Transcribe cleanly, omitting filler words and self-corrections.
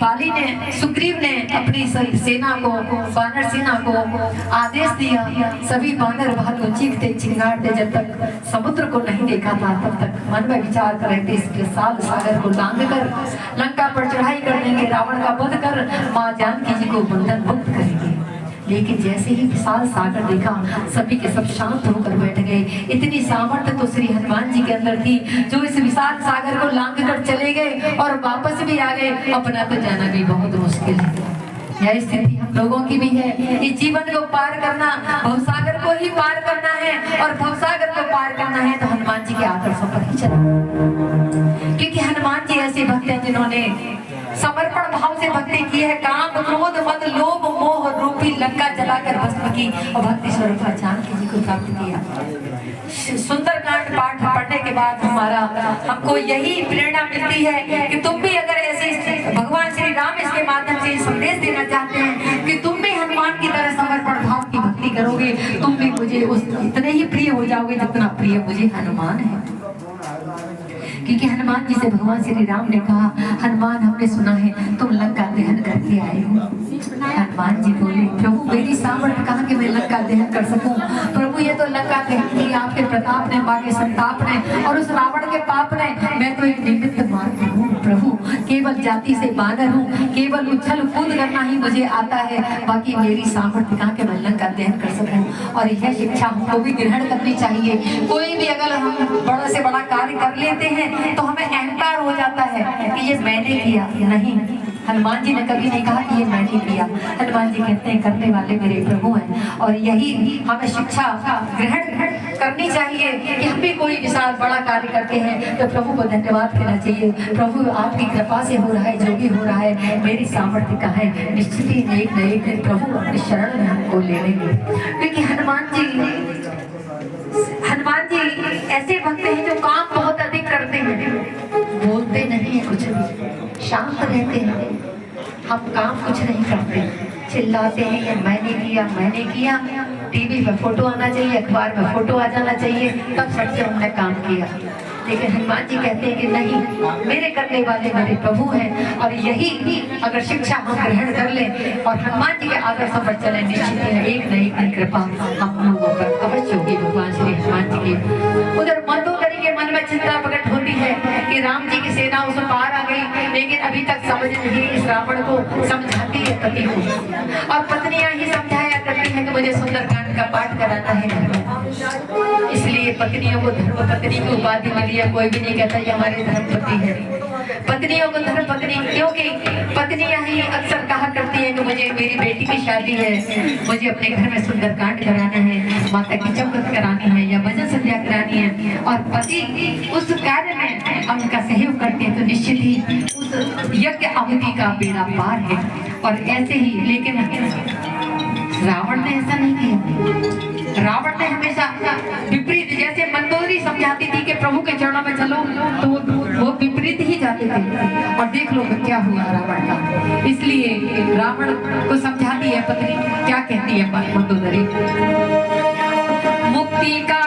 बाली ने, सुग्रीव ने अपनी सेना को, वानर सेना को आदेश दिया। सभी वानर भालू को चीखते चिंगारते जब तक समुद्र को नहीं देखा था तब तक मन में विचार कर रहे थे इस विशाल सागर को लांघ कर लंका पर चढ़ाई कर देंगे, रावण का वध कर माँ जानकी जी को बंधन मुक्त करेंगे। लेकिन जैसे ही विशाल सागर देखा सभी के सब शांत होकर बैठ गए। इतनी सामर्थ्य तो श्री हनुमान जी के अंदर थी जो इस विशाल सागर को लांघ कर चले गए और वापस भी आ गए। अपना तो जाना भी बहुत मुश्किल है। यह स्थिति हम लोगों की भी है। इस जीवन को पार करना, भवसागर को ही पार करना है और भवसागर को पार करना है तो हनुमान जी के आदर्शों पर ही चलना। क्योंकि हनुमान जी ऐसे भक्त हैं जिन्होंने समर्पण भाव से भक्ति की है। काम क्रोध मद लोभ मोह रूपी लंका जलाकर भस्म की और भक्ति स्वरूप जानकी जी को प्राप्त किया। सुंदरकांड पाठ पढ़ने के बाद हमको यही प्रेरणा मिलती है कि तुम भी अगर ऐसे भगवान श्री राम इसके माध्यम से संदेश देना चाहते हैं कि तुम भी हनुमान की तरह समर्पण भाव की भक्ति करोगे, तुम भी मुझे इतने ही प्रिय हो जाओगे जितना प्रिय मुझे हनुमान है। क्योंकि हनुमान जी से भगवान श्री राम ने कहा, हनुमान हमने सुना है तुम लंका दहन करके आए हो। हनुमान जी बोले, प्रभु मेरी सामर्थ्य कहाँ कि मैं लंका दहन कर सकूं। प्रभु ये तो लंका दहन की आपके प्रताप ने, माँ के संताप ने और उस रावण के पाप ने, मैं तो एक निमित्त मात्र हूँ। प्रभु केवल जाति से बानर हूँ, केवल उछल कूद करना ही मुझे आता है, बाकी मेरी सामर्थ्य कहाँ के मैं लंका दहन कर सकूं। और यह शिक्षा हमको भी ग्रहण करनी चाहिए। कोई भी अगर हम बड़ा से बड़ा कार्य कर लेते हैं तो हमें अहंकार हो जाता है कि ये मैंने किया। नहीं, हनुमान जी ने कभी नहीं कहा कि ये मैंने किया। हनुमान जी कहते हैं करने वाले मेरे प्रभु हैं। और यही हमें शिक्षा ग्रहण करनी चाहिए कि हम भी कोई विशाल बड़ा कार्य करते हैं तो प्रभु को धन्यवाद कहना चाहिए। प्रभु आपकी कृपा से हो रहा है, जो भी हो रहा है, मेरी सामर्थ्य का है। निश्चित ही एक न एक दिन प्रभु अपने शरण में हमको ले लेंगे। क्योंकि हनुमान जी ऐसे भक्त हैं जो काम बहुत अधिक करते हैं, बोलते नहीं है कुछ भी, शांत रहते हैं। हम काम कुछ नहीं करते, चिल्लाते हैं ये मैंने किया। टीवी में फोटो आना चाहिए, अखबार में फोटो आ जाना चाहिए, तब सच से हमने काम किया। लेकिन हनुमान जी कहते हैं कि नहीं, मेरे करने वाले मेरे प्रभु हैं। और यही अगर शिक्षा हम ग्रहण कर लें और हनुमान जी के आदर्शों पर चले, निश्चित है एक न एक दिन कृपा हम लोगों पर अवश्य होगी भगवान श्री हनुमान जी की। उधर मंदोदरी के मन में चिंता प्रकट होती है कि राम जी की सेना उस पार आ गई, लेकिन अभी तक समझ नहीं इस रावण को समझाती है पति को, और पत्नियां ही समझाया करती है कि मुझे सुंदरकांड का पाठ कराना है। इसलिए पत्नियों को धर्म पत्नी की उपाधि मिली है। कोई भी नहीं कहता ये हमारे धर्म पत्नी है। पत्नियों को धर्म पत्नी, क्योंकि पत्नियां ही अक्सर कहा करती है कि मुझे मेरी बेटी की शादी है, मुझे अपने घर में सुंदरकांड कराना है, माता की चौखट करानी है या भजन संध्या करानी है। और पति उस कार्य में उनका सहयोग करते हैं तो निश्चित ही उस यज्ञ आहुति का बेड़ा पार है। और ऐसे ही, लेकिन रावण ने ऐसा नहीं किया। रावण ने हमेशा विपरीत, जैसे मंदोदरी समझाती थी कि प्रभु के चरणों में चलो, तो वो विपरीत ही जाते थे। और देख लो क्या हुआ रावण का। इसलिए रावण को समझाती है पत्नी, क्या कहती है मंदोदरी, मुक्ति का